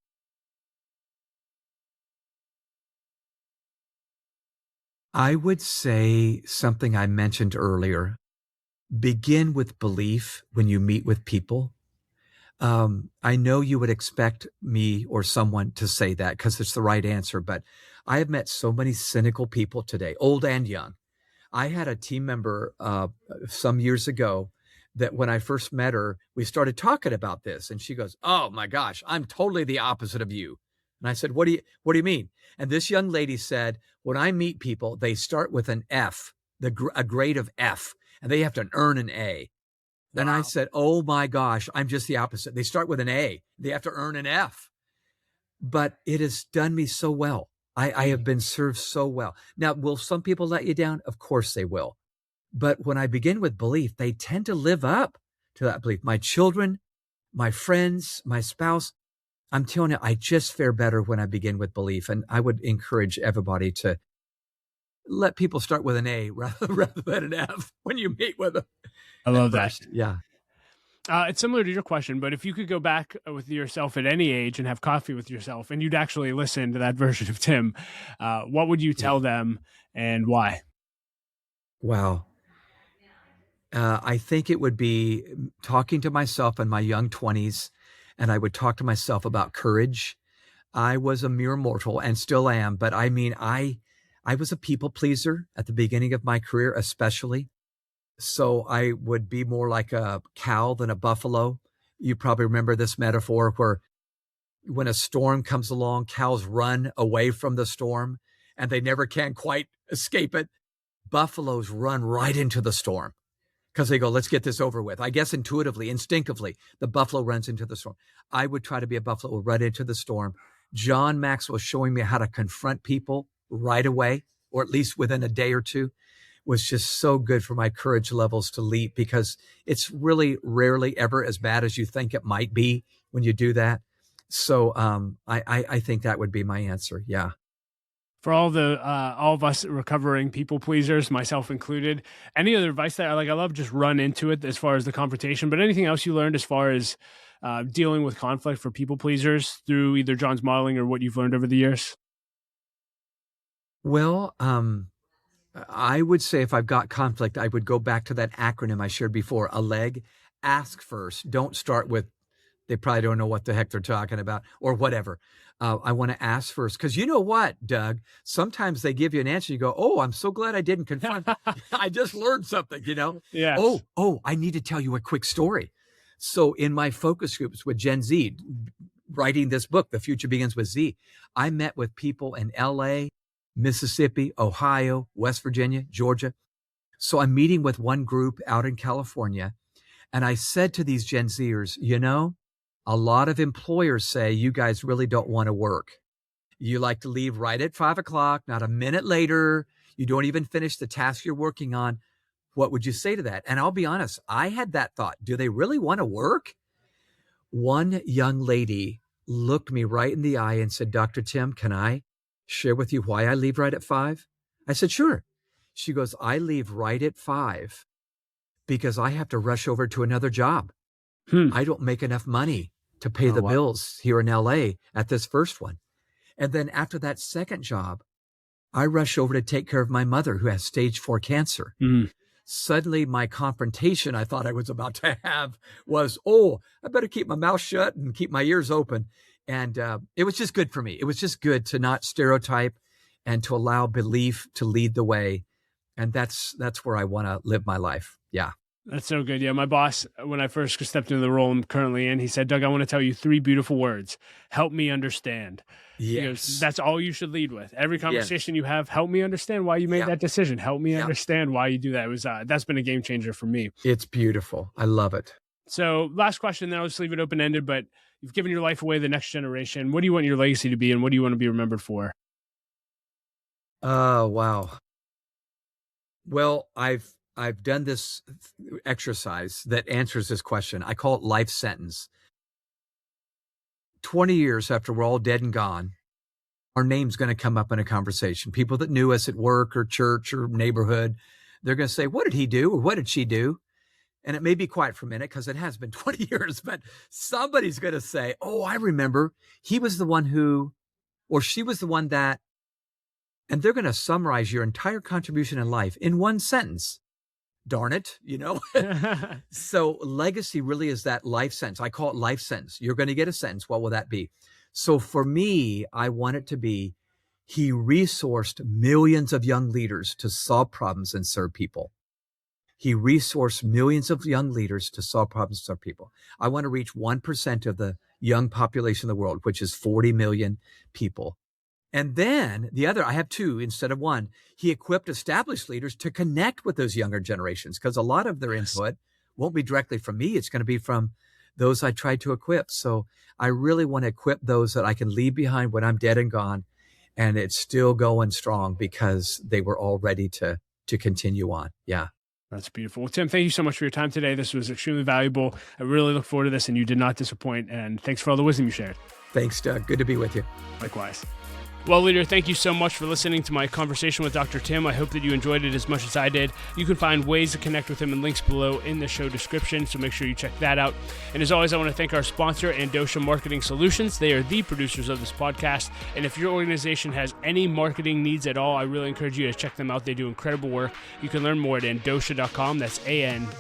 I would say something I mentioned earlier. Begin with belief when you meet with people. I know you would expect me or someone to say that because it's the right answer, but I have met so many cynical people today, old and young. I had a team member some years ago that when I first met her, we started talking about this, and she goes, "Oh my gosh, I'm totally the opposite of you." And I said, what do you mean? And this young lady said, when I meet people, they start with an F, a grade of F, and they have to earn an A. Then I said, oh my gosh, I'm just the opposite. They start with an A. They have to earn an F. But it has done me so well. I have been served so well. Now, will some people let you down? Of course they will. But when I begin with belief, they tend to live up to that belief. My children, my friends, my spouse, I'm telling you, I just fare better when I begin with belief. And I would encourage everybody to let people start with an A rather than an F when you meet with them. I love that. Yeah. It's similar to your question, but if you could go back with yourself at any age and have coffee with yourself and you'd actually listen to that version of Tim, what would you tell them and why? Wow. I think it would be talking to myself in my young 20s, and I would talk to myself about courage. I was a mere mortal and still am, but I mean, I was a people pleaser at the beginning of my career, especially. So I would be more like a cow than a buffalo. You probably remember this metaphor where when a storm comes along, cows run away from the storm and they never can quite escape it. Buffaloes run right into the storm because they go, let's get this over with. I guess intuitively, instinctively, the buffalo runs into the storm. I would try to be a buffalo, run into the storm. John Maxwell showing me how to confront people right away, or at least within a day or two, was just so good for my courage levels to leap, because it's really rarely ever as bad as you think it might be when you do that. So I think that would be my answer. Yeah. For all of us recovering people pleasers, myself included, any other advice that I love just run into it as far as the confrontation, but anything else you learned as far as dealing with conflict for people pleasers through either John's modeling or what you've learned over the years? Well, I would say if I've got conflict, I would go back to that acronym I shared before, A.L.E.G. Ask first. Don't start with, they probably don't know what the heck they're talking about or whatever. I want to ask first, because you know what, Doug? Sometimes they give you an answer. You go, oh, I'm so glad I didn't confront. I just learned something, Yeah. Oh, I need to tell you a quick story. So in my focus groups with Gen Z, writing this book, The Future Begins with Z, I met with people in L.A., Mississippi, Ohio, West Virginia, Georgia. So I'm meeting with one group out in California. And I said to these Gen Zers, a lot of employers say you guys really don't want to work. You like to leave right at 5 o'clock, not a minute later. You don't even finish the task you're working on. What would you say to that? And I'll be honest, I had that thought. Do they really want to work? One young lady looked me right in the eye and said, Dr. Tim, can I share with you why I leave right at 5? I said, sure. She goes, I leave right at 5 because I have to rush over to another job. I don't make enough money to pay the bills here in LA at this first one. And then after that second job, I rush over to take care of my mother who has stage 4 cancer. Suddenly my confrontation I thought I was about to have was, I better keep my mouth shut and keep my ears open. And it was just good for me. It was just good to not stereotype and to allow belief to lead the way. And that's where I want to live my life. Yeah. That's so good. Yeah. My boss, when I first stepped into the role I'm currently in, he said, Doug, I want to tell you 3 beautiful words. Help me understand. Yes. Goes, that's all you should lead with. Every conversation you have, help me understand why you made that decision. Help me understand why you do that. It was, that's been a game changer for me. It's beautiful. I love it. So last question, then I'll just leave it open-ended, but you've given your life away to the next generation. What do you want your legacy to be, and what do you want to be remembered for? Oh, wow. Well, I've done this exercise that answers this question. I call it life sentence. 20 years after we're all dead and gone, our name's going to come up in a conversation. People that knew us at work or church or neighborhood, they're going to say, what did he do? Or what did she do? And it may be quiet for a minute because it has been 20 years, but somebody's going to say, oh, I remember he was the one who, or she was the one that, and they're going to summarize your entire contribution in life in one sentence. Darn it, So legacy really is that life sentence. I call it life sentence. You're going to get a sentence. What will that be? So for me, I want it to be, he resourced millions of young leaders to solve problems and serve people. He resourced millions of young leaders to solve problems and serve people. I want to reach 1% of the young population of the world, which is 40 million people. And then the other, I have 2 instead of 1. He equipped established leaders to connect with those younger generations, because a lot of their input won't be directly from me. It's going to be from those I tried to equip. So I really want to equip those that I can leave behind when I'm dead and gone. And it's still going strong because they were all ready to continue on. Yeah. That's beautiful. Well, Tim, thank you so much for your time today. This was extremely valuable. I really look forward to this, and you did not disappoint. And thanks for all the wisdom you shared. Thanks, Doug. Good to be with you. Likewise. Well, leader, thank you so much for listening to my conversation with Dr. Tim. I hope that you enjoyed it as much as I did. You can find ways to connect with him in links below in the show description, so make sure you check that out. And as always, I want to thank our sponsor, Andosha Marketing Solutions. They are the producers of this podcast. And if your organization has any marketing needs at all, I really encourage you to check them out. They do incredible work. You can learn more at andosha.com. That's ANDOCIA.com.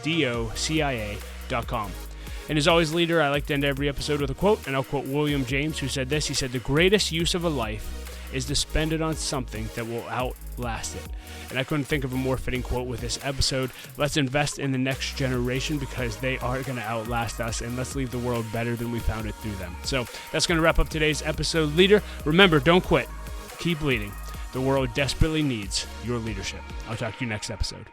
And as always, leader, I like to end every episode with a quote, and I'll quote William James, who said this. He said, "The greatest use of a life is to spend it on something that will outlast it. And I couldn't think of a more fitting quote with this episode. Let's invest in the next generation because they are going to outlast us, and let's leave the world better than we found it through them. So that's going to wrap up today's episode. Leader, remember, don't quit. Keep leading. The world desperately needs your leadership. I'll talk to you next episode.